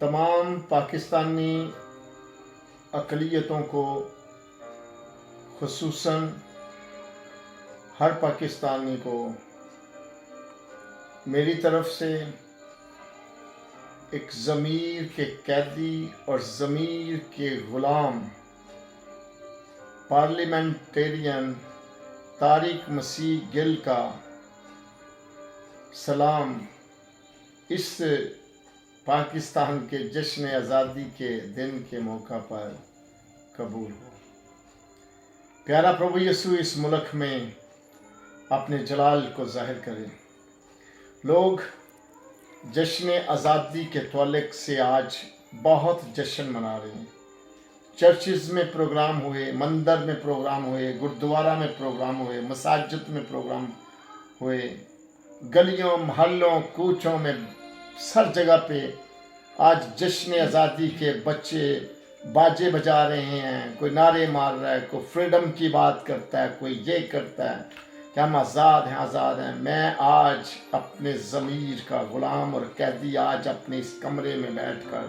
तमाम पाकिस्तानी अक़लियतों को, ख़ुसूसन हर पाकिस्तानी को मेरी तरफ़ से एक ज़मीर के कैदी और ज़मीर के ग़ुलाम पार्लिमेंटेरियन तारिक मसीह गिल का सलाम इस पाकिस्तान के जश्न आज़ादी के दिन के मौका पर कबूल हो। प्यारा प्रभु यीशु इस मुल्क में अपने जलाल को ज़ाहिर करे। लोग जश्न आज़ादी के ताल्लुक़ से आज बहुत जश्न मना रहे हैं। चर्चिज़ में प्रोग्राम हुए, मंदिर में प्रोग्राम हुए, गुरुद्वारा में प्रोग्राम हुए, मसाजिद में प्रोग्राम हुए, गलियों मोहल्लों कूचों में हर जगह पे आज जश्न आज़ादी के बच्चे बाजे बजा रहे हैं। कोई नारे मार रहा है, कोई फ्रीडम की बात करता है, कोई ये करता है कि हम आज़ाद हैं, आज़ाद हैं। मैं आज अपने ज़मीर का ग़ुलाम और कैदी आज अपने इस कमरे में बैठकर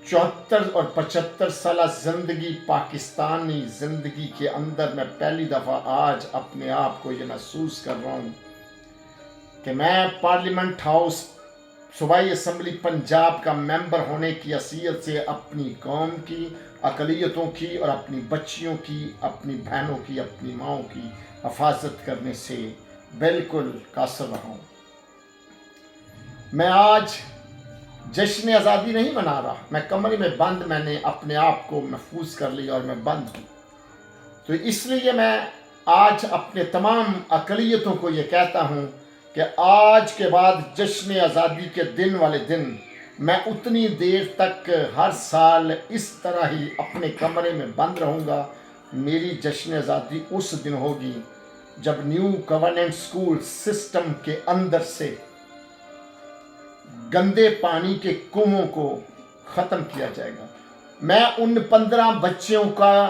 74 और 75 साल ज़िंदगी पाकिस्तानी ज़िंदगी के अंदर मैं पहली दफ़ा आज अपने आप को ये महसूस कर रहा हूँ कि मैं पार्लियामेंट हाउस सूबाई असम्बली पंजाब का मेंबर होने की हैसियत से अपनी कौम की अक़लियतों की और अपनी बच्चियों की, अपनी बहनों की, अपनी माँओं की हिफाजत करने से बिल्कुल कासिर रहा हूँ। मैं आज जश्न आज़ादी नहीं मना रहा, मैं कमरे में बंद, मैंने अपने आप को महफूज कर लिया और मैं बंद हूँ। तो इसलिए मैं आज अपने तमाम अक़लियतों को ये कहता हूँ कि आज के बाद जश्न आज़ादी के दिन वाले दिन मैं उतनी देर तक हर साल इस तरह ही अपने कमरे में बंद रहूँगा। मेरी जश्न आज़ादी उस दिन होगी जब न्यू गवर्नेंस स्कूल सिस्टम के अंदर से गंदे पानी के कुओं को ख़त्म किया जाएगा। मैं उन 15 बच्चों का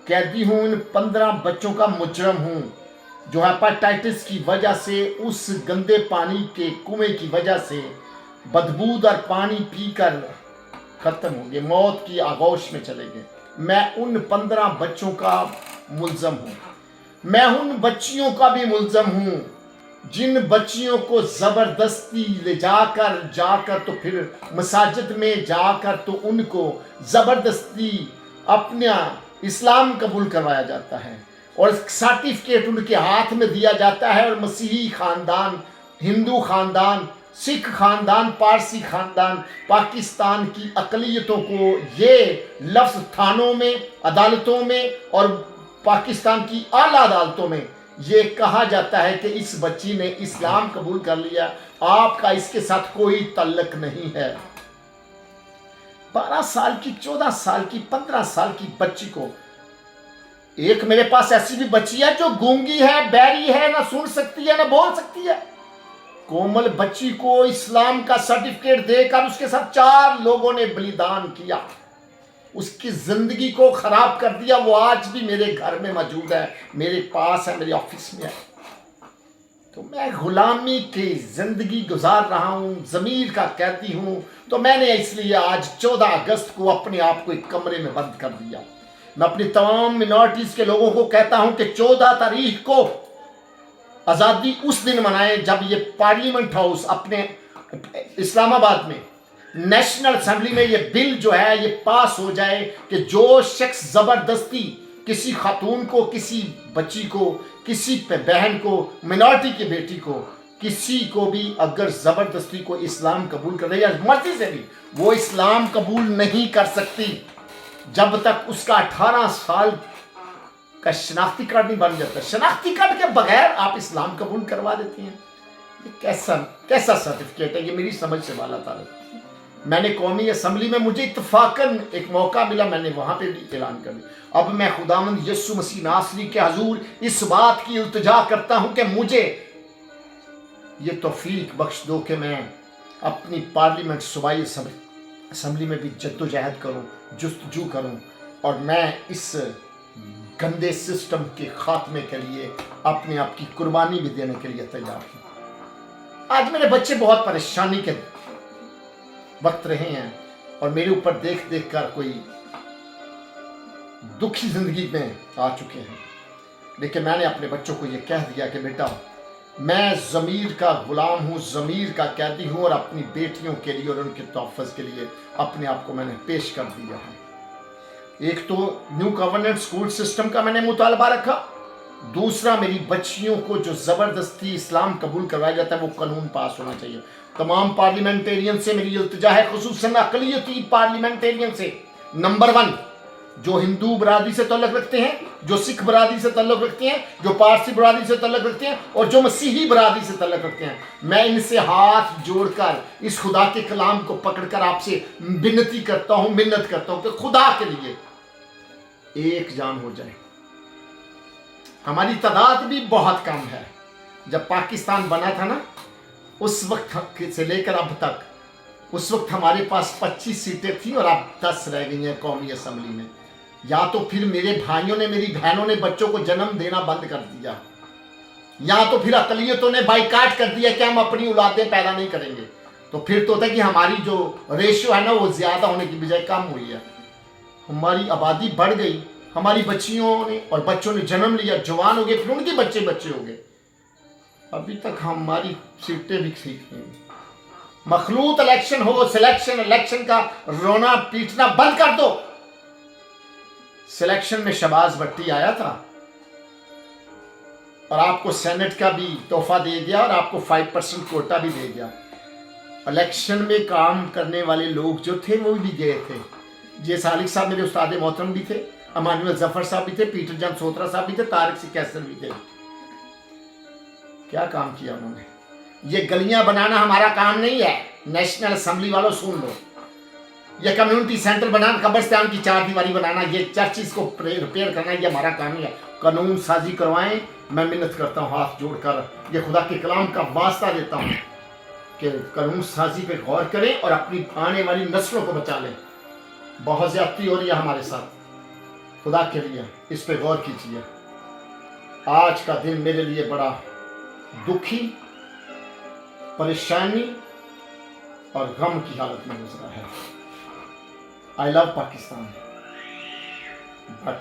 कैदी हूँ, उन 15 बच्चों का मुजरम हूँ जो हेपेटाइटिस की वजह से, उस गंदे पानी के कुएं की वजह से बदबूदार पानी पीकर ख़त्म होंगे, मौत की आगोश में चले गए। मैं उन 15 बच्चों का मुल्ज़म हूँ। मैं उन बच्चियों का भी मुल्ज़म हूँ जिन बच्चियों को ज़बरदस्ती ले जाकर तो फिर मसाजिद में जाकर तो उनको ज़बरदस्ती अपना इस्लाम कबूल करवाया जाता है और सर्टिफिकेट उनके हाथ में दिया जाता है। और मसीही ख़ानदान, हिंदू ख़ानदान, सिख ख़ानदान, पारसी ख़ानदान, पाकिस्तान की अक़लियतों को ये लफ्ज़ थानों में, अदालतों में और पाकिस्तान की आला अदालतों में ये कहा जाता है कि इस बच्ची ने इस्लाम कबूल कर लिया, आपका इसके साथ कोई तल्लक नहीं है। 12 साल की, 14 साल की, 15 साल की बच्ची को, एक मेरे पास ऐसी भी बच्ची है जो गूंगी है, बैरी है, ना सुन सकती है ना बोल सकती है। कोमल बच्ची को इस्लाम का सर्टिफिकेट देकर उसके साथ 4 लोगों ने बलिदान किया, उसकी जिंदगी को खराब कर दिया। वो आज भी मेरे घर में मौजूद है, मेरे पास है, मेरे ऑफिस में है। तो मैं गुलामी की जिंदगी गुजार रहा हूँ, ज़मीर का कैदी हूँ। तो मैंने इसलिए आज 14 अगस्त को अपने आप को एक कमरे में बंद कर दिया। मैं अपनी तमाम मिनॉरिटीज़ के लोगों को कहता हूँ कि 14 तारीख को आज़ादी उस दिन मनाएं जब ये पार्लियामेंट हाउस अपने इस्लामाबाद में नेशनल असेंबली में ये बिल जो है ये पास हो जाए कि जो शख्स ज़बरदस्ती किसी खातून को, किसी बच्ची को, किसी बहन को, मिनॉरिटी की बेटी को, किसी को भी अगर ज़बरदस्ती को इस्लाम कबूल कर रही है, मर्जी से भी वो इस्लाम कबूल नहीं कर सकती जब तक उसका 18 साल का शनाख्ती कार्ड नहीं बन जाता। शनाख्ती कार्ड के बगैर आप इस्लाम कबूल करवा देती हैं, ये कैसा सर्टिफिकेट है? ये मेरी समझ से वाला था। मैंने कौमी असम्बली में, मुझे इत्तफाकन एक मौका मिला, मैंने वहाँ पे भी ऐलान कर दिया। अब मैं खुदावंद यीशु मसीह नासरी के हजूर इस बात की इल्तिजा करता हूँ कि मुझे ये तौफीक बख्श दो कि मैं अपनी पार्लियामेंट सूबाई असम्बली में भी जद्दोजहद करूँ, जुस्तजू करूँ और मैं इस गंदे सिस्टम के खात्मे के लिए अपने आप की कुर्बानी भी देने के लिए तैयार हूँ। आज मेरे बच्चे बहुत परेशानी के वक्त रहे हैं और मेरे ऊपर देख देख कर कोई दुखी जिंदगी में आ चुके हैं, लेकिन मैंने अपने बच्चों को ये कह दिया कि बेटा मैं ज़मीर का गुलाम हूँ, ज़मीर का कैदी हूँ, और अपनी बेटियों के लिए और उनके तोहफ़्फ़ के लिए अपने आप को मैंने पेश कर दिया है। एक तो न्यू गवर्नेंट स्कूल सिस्टम का मैंने मुतालबा रखा, दूसरा मेरी बच्चियों को जो ज़बरदस्ती इस्लाम कबूल करवाया जाता है वो कानून पास होना चाहिए। तमाम पार्लियामेंटेरियन से मेरी इल्तिजा है, खुसूसन अक़लियती पार्लियामेंटेरियन से, नंबर 1 जो हिंदू बरादरी से तल्लुक़ रखते हैं, जो सिख बरादरी से तल्लुक़ रखते हैं, जो पारसी बरादरी से तल्लुक़ रखते हैं और जो मसीही बरादरी से तल्लुक़ रखते हैं, मैं इनसे हाथ जोड़कर इस खुदा के कलाम को पकड़कर आपसे विनती करता हूँ, मिन्नत करता हूँ कि खुदा के लिए एक जान हो जाए। हमारी तादाद भी बहुत कम है। जब पाकिस्तान बना था ना, उस वक्त से लेकर अब तक, उस वक्त हमारे पास 25 सीटें थी और अब 10 रह गई हैं कौमी असम्बली में। या तो फिर मेरे भाइयों ने, मेरी बहनों ने बच्चों को जन्म देना बंद कर दिया, या तो फिर अकलियतों ने बाइकाट कर दिया कि हम अपनी औलादें पैदा नहीं करेंगे। तो फिर तो होता है कि हमारी जो रेशियो है ना वो ज्यादा होने की बजाय कम हुई है। हमारी आबादी बढ़ गई, हमारी बच्चियों ने और बच्चों ने जन्म लिया, जवान हो गए, फिर उनके बच्चे हो गए। अभी तक हमारी सीटें भी ठीक नहीं। मखलूत इलेक्शन हो, सिलेक्शन इलेक्शन का रोना पीटना बंद कर दो। सिलेक्शन में शहबाज भट्टी आया था और आपको सेनेट का भी तोहफा दे गया और आपको 5% कोटा भी दे गया। इलेक्शन में काम करने वाले लोग जो थे वो भी गए थे। जे सालिक साहब मेरे उस्ताद मोहतरम भी थे, अमानुअल जफर साहब भी थे, पीटर जान सोत्रा साहब भी थे, तारिक सी कैसर भी थे। क्या काम किया उन्होंने? ये गलियां बनाना हमारा काम नहीं है। नेशनल असेंबली वालों सुन लो, ये कम्युनिटी सेंटर बनाना, कब्रिस्तान की 4 दीवारी बनाना, ये चर्चिस को रिपेयर करना, ये हमारा काम नहीं है। कानून साजी करवाएं। मैं मिन्नत करता हूँ हाथ जोड़कर, ये खुदा के कलाम का वास्ता देता हूँ कि कानून साजी पे गौर करें और अपनी आने वाली नस्लों को बचा लें। बहुत ज्यादती हो रही है हमारे साथ, खुदा के लिए इस पे गौर कीजिए। आज का दिन मेरे लिए बड़ा दुखी, परेशानी और गम की हालत में गुजरा है। आई लव पाकिस्तान, बट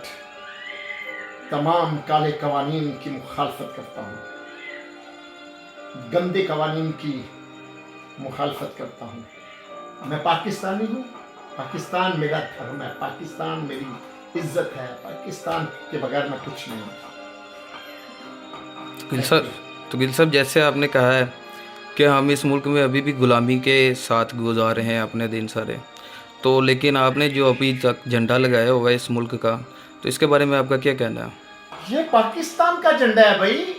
तमाम काले कवानीन की मुखालफत करता हूँ, गंदे कवानीन की मुखालफत करता हूँ। मैं पाकिस्तानी हूँ, पाकिस्तान मेरा धर्म है, पाकिस्तान मेरी इज्जत है, पाकिस्तान के बगैर मैं कुछ नहीं हूँ। गिल साहब, जैसे आपने कहा है कि हम इस मुल्क में अभी भी गुलामी के साथ गुजार रहे हैं अपने दिन सारे, तो लेकिन आपने जो अभी तक झंडा लगाया हुआ है इस मुल्क का, तो इसके बारे में आपका क्या कहना है? ये पाकिस्तान का झंडा है भाई,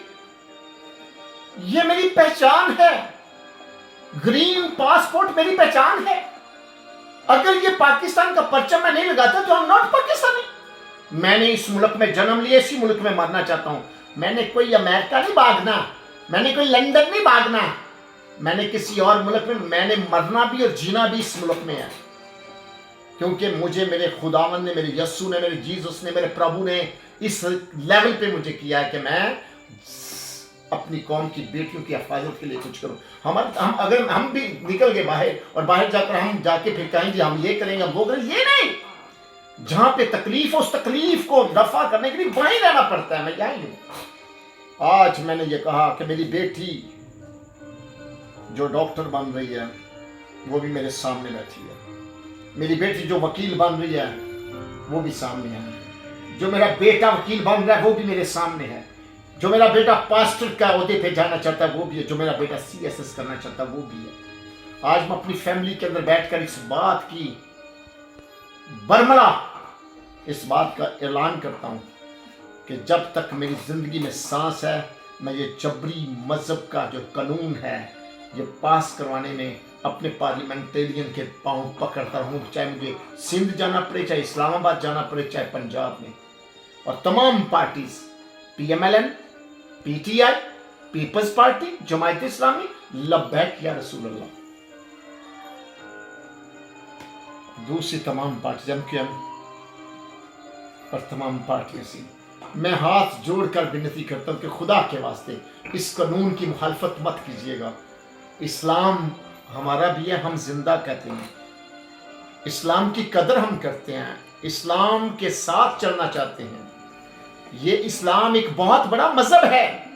ये मेरी पहचान है। ग्रीन पासपोर्ट मेरी पहचान है। अगर ये पाकिस्तान का परचम मैं नहीं लगाता तो हम नॉट पाकिस्तानी। मैंने इस मुल्क में जन्म लिया, इसी मुल्क में मरना चाहता हूं। मैंने कोई अमेरिका नहीं भागना, मैंने कोई लंदन नहीं भागना, मैंने किसी और मुल्क में, मैंने मरना भी और जीना भी इस मुल्क में है। क्योंकि मुझे मेरे खुदावन ने, मेरे यस्सु ने, मेरे जीसस ने, मेरे प्रभु ने इस लेवल पे मुझे किया है कि मैं अपनी कौम की बेटियों की हिफाजत के लिए कुछ करूं। अगर हम भी निकल गए बाहर और बाहर जाकर हम जाके फिर कहेंगे हम ये करेंगे, हम वो करेंगे, ये नहीं। जहां पे तकलीफ, उस तकलीफ को दफा करने के लिए वहीं रहना पड़ता है। मैं यहीं हूं। आज मैंने ये कहा कि मेरी बेटी जो डॉक्टर बन रही है वो भी मेरे सामने बैठी है, मेरी बेटी जो वकील बन रही है वो भी सामने है, जो मेरा बेटा वकील बन रहा है वो भी मेरे सामने है, जो मेरा बेटा पास्टर का ओहदे पे जाना चाहता है वो भी है, जो मेरा बेटा CSS करना चाहता है वो भी है। आज मैं अपनी फैमिली के अंदर बैठकर इस बात की बरमला, इस बात का ऐलान करता हूं कि जब तक मेरी जिंदगी में सांस है मैं ये जबरी मजहब का जो कानून है ये पास करवाने में अपने पार्लियामेंटेरियन के पांव पकड़ता रहूं, चाहे मुझे सिंध जाना पड़े, चाहे इस्लामाबाद जाना पड़े, चाहे पंजाब में। और तमाम parties, PMLN, PTI, peoples party, Jamaat Islami, Labbaik Ya Rasool अल्लाह, दूसरी तमाम पार्टी MQM और तमाम पार्टियों से मैं हाथ जोड़कर विनती करता हूं कि खुदा के वास्ते इस कानून की मुखालफत मत कीजिएगा। इस्लाम हमारा भी है, हम जिंदा कहते हैं, इस्लाम की कदर हम करते हैं, इस्लाम के साथ चलना चाहते हैं। ये इस्लाम एक बहुत बड़ा मजहब है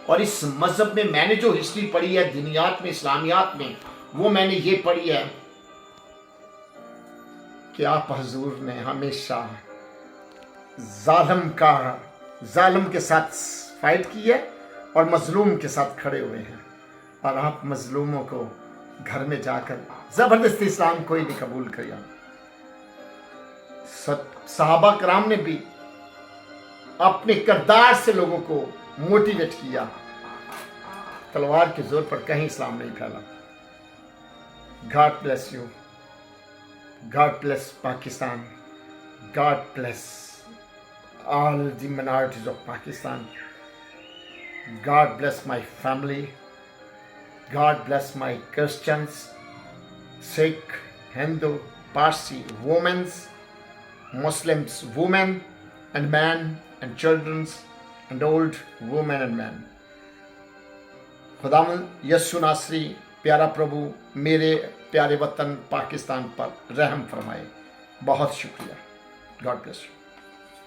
और इस मजहब में मैंने जो हिस्ट्री पढ़ी है दुनियात में, इस्लामियात में, वो मैंने ये पढ़ी है कि आप हजूर ने हमेशा जालिम के साथ फाइट की है और मजलूम के साथ खड़े हुए हैं, और आप मजलूमों को घर में जाकर जबरदस्ती इस्लाम कोई नहीं कबूल किया। सहाबा कराम ने भी अपने किरदार से लोगों को मोटिवेट किया, तलवार के जोर पर कहीं इस्लाम नहीं फैला। God bless you, God bless Pakistan, God bless all the minorities of Pakistan. God bless my family. God bless my Christians, Sikh, Hindu, Parsi, women, Muslims, women and men, and children and old women and men. खुदावंद यस्सु नासरी प्यारा प्रभु मेरे प्यारे वतन पाकिस्तान पर रहम फरमाए। बहुत शुक्रिया। God bless you.